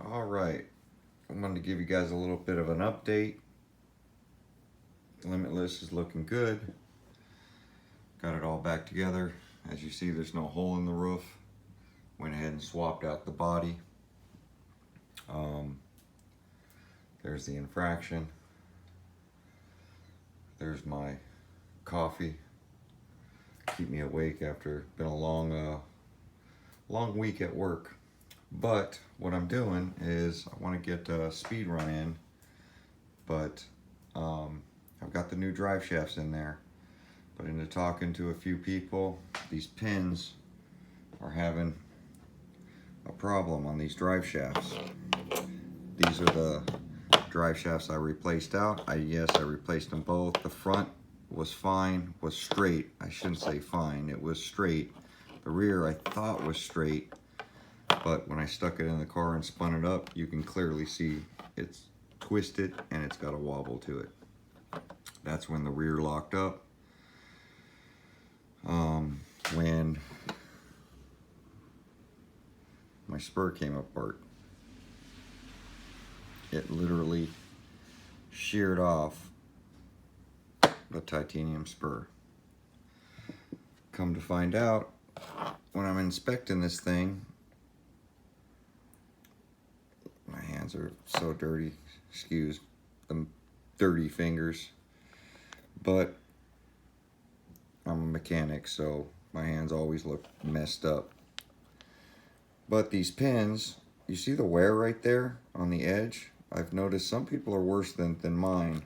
All right, I'm going to give you guys a little bit of an update. Limitless is looking good. Got it all back together. As you see, there's no hole in the roof. Went ahead and swapped out the body. There's the infraction. There's my coffee. Keep me awake after been a long week at work. But what I'm doing is I want to get a speed run in, but I've got the new drive shafts in there. But into talking to a few people, these pins are having a problem on these drive shafts. These are the drive shafts I replaced out. I replaced them both. The front was fine, was straight. I shouldn't say fine, it was straight. The rear I thought was straight, but when I stuck it in the car and spun it up, you can clearly see it's twisted and it's got a wobble to it. That's when the rear locked up. When my spur came apart, it literally sheared off the titanium spur. Come to find out, when I'm inspecting this thing, my hands are so dirty, excuse them dirty fingers, but I'm a mechanic, so my hands always look messed up. But these pins, you see the wear right there on the edge? I've noticed some people are worse than mine,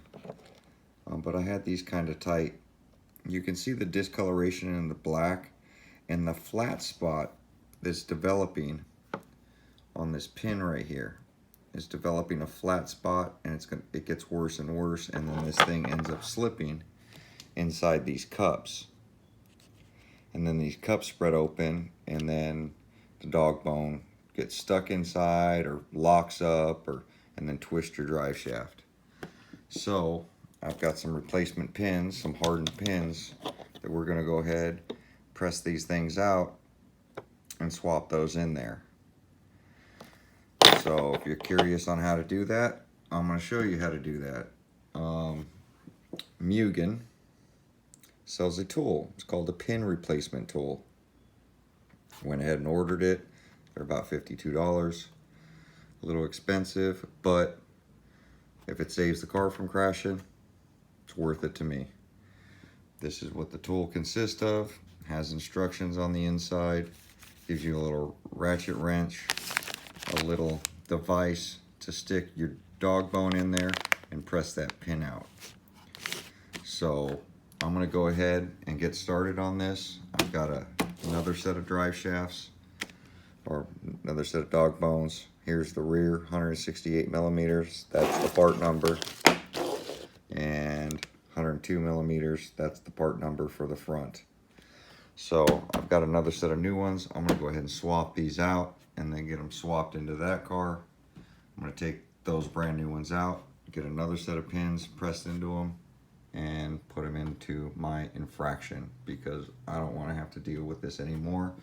but I had these kind of tight. You can see the discoloration in the black, and the flat spot that's developing on this pin right here is developing a flat spot, and it gets worse and worse, and then this thing ends up slipping inside these cups. And then these cups spread open, and then the dog bone gets stuck inside or locks up, and then twist your drive shaft. So I've got some replacement pins, some hardened pins that we're gonna go ahead, press these things out and swap those in there. So if you're curious on how to do that, I'm gonna show you how to do that. Mugen sells a tool. It's called a pin replacement tool. Went ahead and ordered it. They're about $52. A little expensive, but if it saves the car from crashing, it's worth it to me. This is what the tool consists of. It has instructions on the inside. Gives you a little ratchet wrench, a little device to stick your dog bone in there and press that pin out. So I'm gonna go ahead and get started on this. I've got another set of drive shafts, or another set of dog bones. Here's the rear, 168 millimeters. That's the part number. And 102 millimeters, that's the part number for the front. So I've got another set of new ones. I'm gonna go ahead and swap these out and then get them swapped into that car. I'm gonna take those brand new ones out, get another set of pins pressed into them, and put them into my infraction, because I don't want to have to deal with this anymore.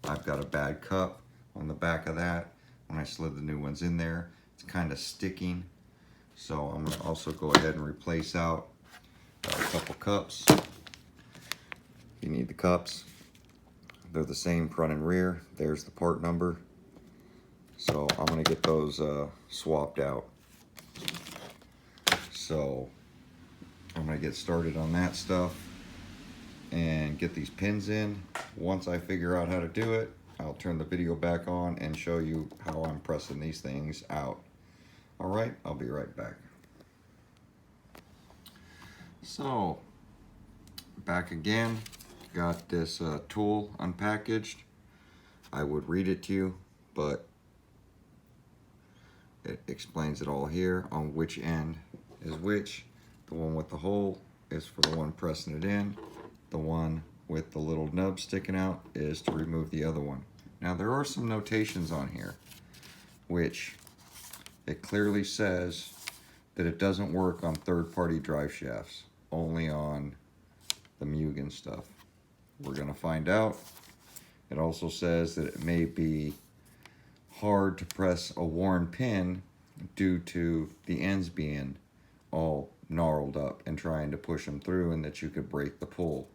I've got a bad cup on the back of that. When I slid the new ones in there, it's kind of sticking. So I'm going to also go ahead and replace out a couple cups. You need the cups. They're the same front and rear. There's the part number. So I'm going to get those swapped out. So I'm going to get started on that stuff and get these pins in. Once I figure out how to do it, I'll turn the video back on and show you how I'm pressing these things out. All right, I'll be right back. So, back again. Got this tool unpackaged. I would read it to you, but it explains it all here on which end is which. The one with the hole is for the one pressing it in. The one with the little nub sticking out is to remove the other one. Now there are some notations on here, which it clearly says that it doesn't work on third-party drive shafts, only on the Mugen stuff. We're gonna find out. It also says that it may be hard to press a worn pin due to the ends being all gnarled up and trying to push them through, and that you could break the pull.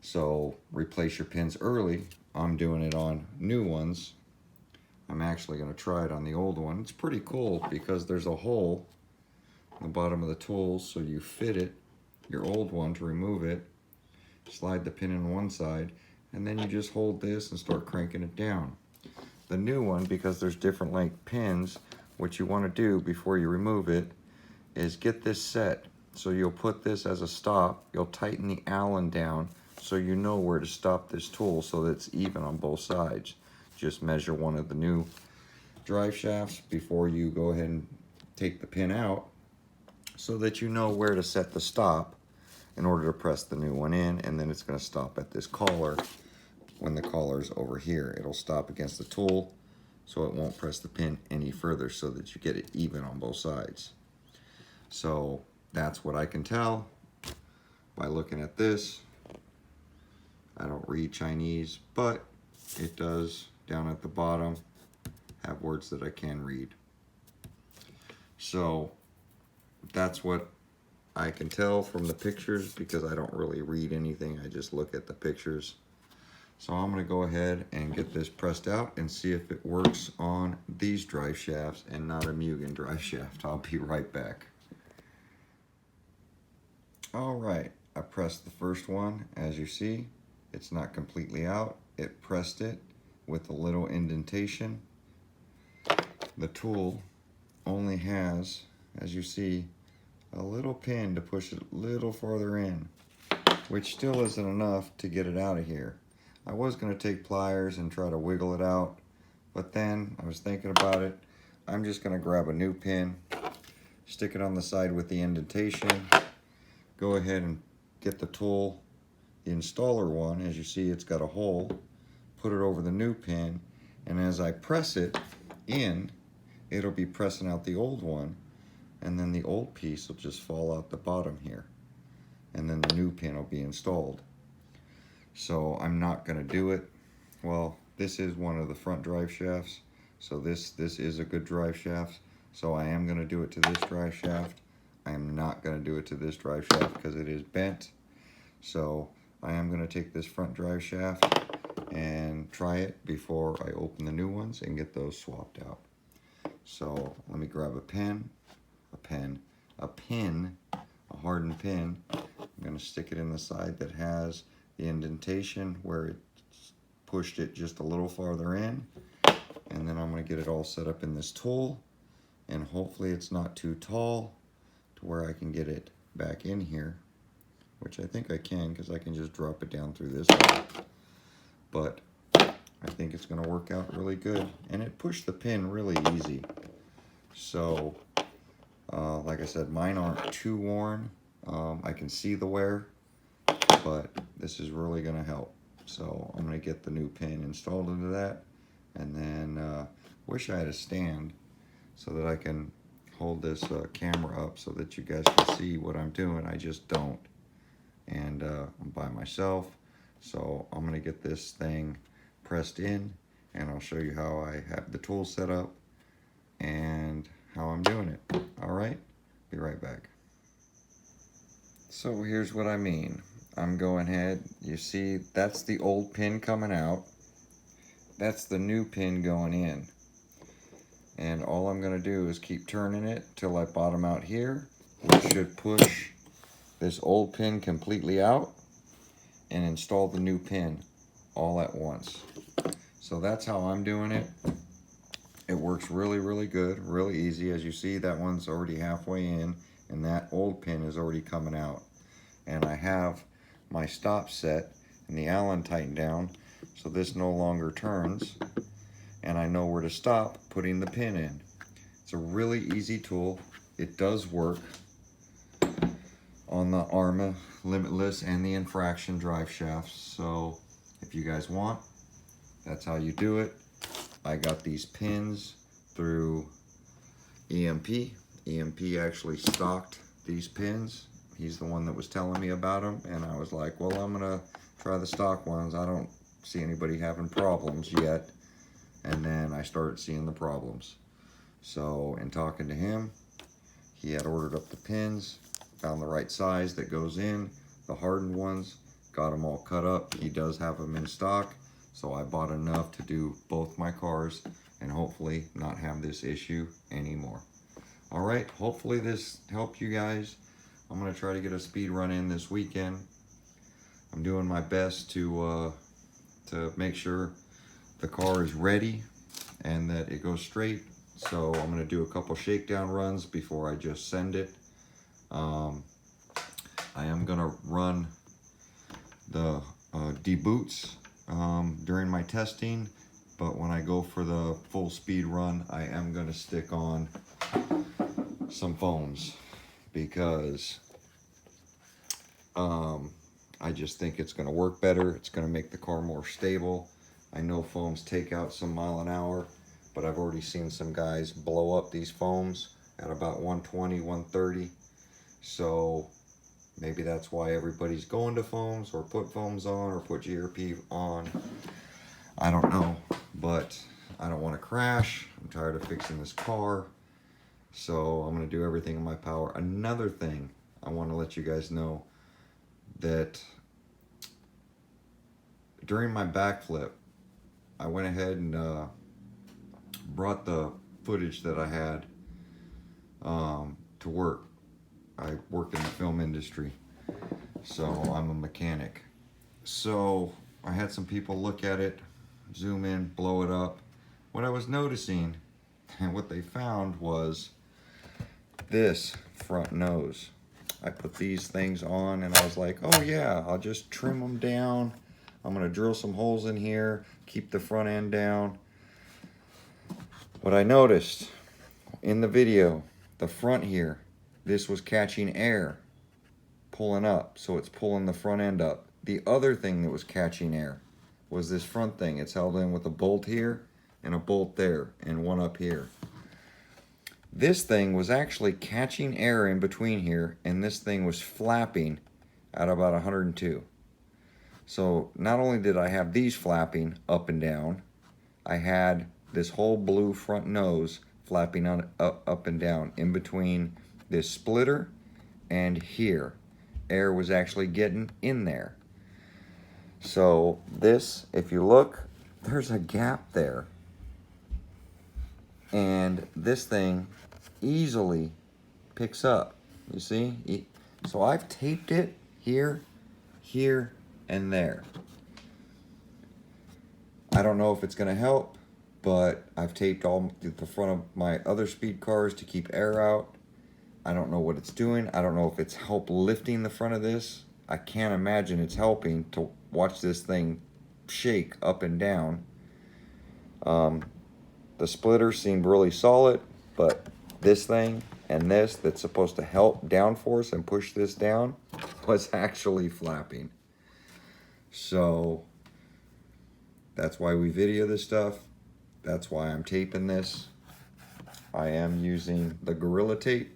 So replace your pins early. I'm doing it on new ones. I'm actually going to try it on the old one. It's pretty cool because there's a hole in the bottom of the tool, so you fit it, your old one, to remove it, slide the pin in one side, and then you just hold this and start cranking it down. The new one, because there's different length pins, what you want to do before you remove it is get this set. So you'll put this as a stop, you'll tighten the Allen down so you know where to stop this tool so that it's even on both sides. Just measure one of the new drive shafts before you go ahead and take the pin out so that you know where to set the stop in order to press the new one in, and then it's going to stop at this collar. When the collar's over here, it'll stop against the tool so it won't press the pin any further, so that you get it even on both sides. So that's what I can tell by looking at this. I don't read Chinese, but it does down at the bottom have words that I can read. So that's what I can tell from the pictures, because I don't really read anything, I just look at the pictures. So I'm going to go ahead and get this pressed out and see if it works on these drive shafts and not a Mugen drive shaft. I'll be right back. Alright, I pressed the first one. As you see, it's not completely out. It pressed it with a little indentation. The tool only has, as you see, a little pin to push it a little farther in, which still isn't enough to get it out of here. I was going to take pliers and try to wiggle it out, but then I was thinking about it. I'm just going to grab a new pin, stick it on the side with the indentation, go ahead and get the tool, the installer one. As you see, it's got a hole, put it over the new pin, and as I press it in, it'll be pressing out the old one, and then the old piece will just fall out the bottom here, and then the new pin will be installed. So I'm not going to do it. Well, this is one of the front drive shafts, so this is a good drive shaft, so I am going to do it to this drive shaft. I am not going to do it to this drive shaft because it is bent. So I am going to take this front drive shaft and try it before I open the new ones and get those swapped out. So let me grab a pin, a hardened pin. I'm going to stick it in the side that has the indentation where it pushed it just a little farther in, and then I'm going to get it all set up in this tool, and hopefully it's not too tall to where I can get it back in here, which I think I can because I can just drop it down through this hole. But I think it's going to work out really good, and it pushed the pin really easy. So like I said, mine aren't too worn. I can see the wear, but this is really going to help. So I'm going to get the new pin installed into that, and then wish I had a stand so that I can hold this camera up so that you guys can see what I'm doing. I just don't, and I'm by myself. So I'm going to get this thing pressed in, and I'll show you how I have the tool set up and how I'm doing it. Alright, be right back. So here's what I mean. I'm going ahead, you see that's the old pin coming out, that's the new pin going in, and all I'm going to do is keep turning it till I bottom out here, which should push this old pin completely out and install the new pin all at once. So that's how I'm doing it. It works really good, really easy. As you see, that one's already halfway in, and that old pin is already coming out. And I have my stop set and the Allen tightened down, so this no longer turns, and I know where to stop putting the pin in. It's a really easy tool. It does work on the Arma Limitless and the Infraction drive shafts. So if you guys want, that's how you do it. I got these pins through EMP. EMP actually stocked these pins. He's the one that was telling me about them, and I was like, well, I'm gonna try the stock ones. I don't see anybody having problems yet, and then I started seeing the problems. So in talking to him, he had ordered up the pins, found the right size that goes in, the hardened ones, got them all cut up. He does have them in stock, so I bought enough to do both my cars and hopefully not have this issue anymore. All right, hopefully this helped you guys. I'm gonna try to get a speed run in this weekend. I'm doing my best to make sure the car is ready and that it goes straight. So I'm gonna do a couple shakedown runs before I just send it. I am gonna run the deboots during my testing, but when I go for the full speed run, I am gonna stick on some foams because I just think it's gonna work better. It's gonna make the car more stable. I know foams take out some mile an hour, but I've already seen some guys blow up these foams at about 120, 130. So maybe that's why everybody's going to foams or put foams on or put GRP on. I don't know, but I don't want to crash. I'm tired of fixing this car. So I'm going to do everything in my power. Another thing I want to let you guys know that during my backflip, I went ahead and brought the footage that I had to work. I work in the film industry, so I'm a mechanic. So I had some people look at it, zoom in, blow it up. What I was noticing and what they found was this front nose. I put these things on and I was like, oh yeah, I'll just trim them down. I'm gonna drill some holes in here, keep the front end down. What I noticed in the video, the front here, this was catching air, pulling up, so it's pulling the front end up. The other thing that was catching air was this front thing. It's held in with a bolt here and a bolt there and one up here. This thing was actually catching air in between here, and this thing was flapping at about 102. So not only did I have these flapping up and down, I had this whole blue front nose flapping on up and down in between this splitter and here. Air was actually getting in there. So this, if you look, there's a gap there. And this thing easily picks up. You see? So I've taped it here, here, and there. I don't know if it's gonna help, but I've taped all the front of my other speed cars to keep air out. I don't know what it's doing. I don't know if it's help lifting the front of this. I can't imagine it's helping to watch this thing shake up and down. The splitter seemed really solid, but this thing and this that's supposed to help downforce and push this down was actually flapping. So that's why we video this stuff. That's why I'm taping this. I am using the Gorilla Tape.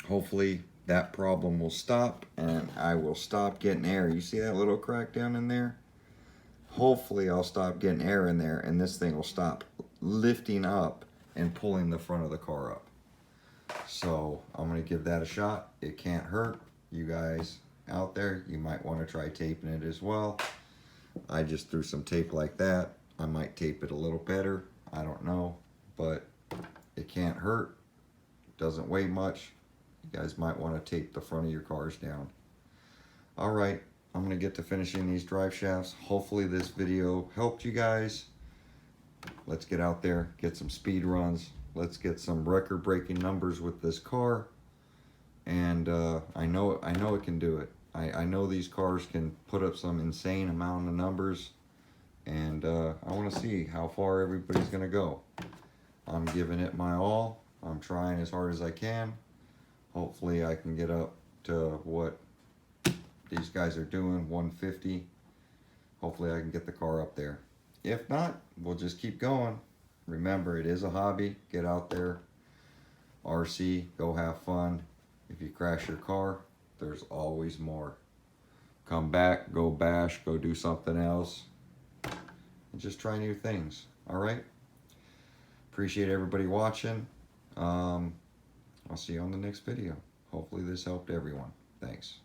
Hopefully that problem will stop and I will stop getting air. You see that little crack down in there? Hopefully I'll stop getting air in there and this thing will stop lifting up and pulling the front of the car up. So I'm gonna give that a shot. It can't hurt. You guys out there, you might want to try taping it as well. I just threw some tape like that. I might tape it a little better. I don't know, but it can't hurt. Doesn't weigh much. You guys might want to tape the front of your cars down. All right, I'm gonna get to finishing these drive shafts. Hopefully this video helped you guys. Let's get out there, get some speed runs. Let's get some record-breaking numbers with this car. And I know it can do it. I know these cars can put up some insane amount of numbers, and I want to see how far everybody's gonna go. I'm giving it my all. I'm trying as hard as I can. Hopefully I can get up to what these guys are doing, 150. Hopefully I can get the car up there. If not, we'll just keep going. Remember, it is a hobby. Get out there, RC, go have fun. If you crash your car, there's always more. Come back, go bash, go do something else, and just try new things. All right. Appreciate everybody watching. I'll see you on the next video. Hopefully this helped everyone. Thanks.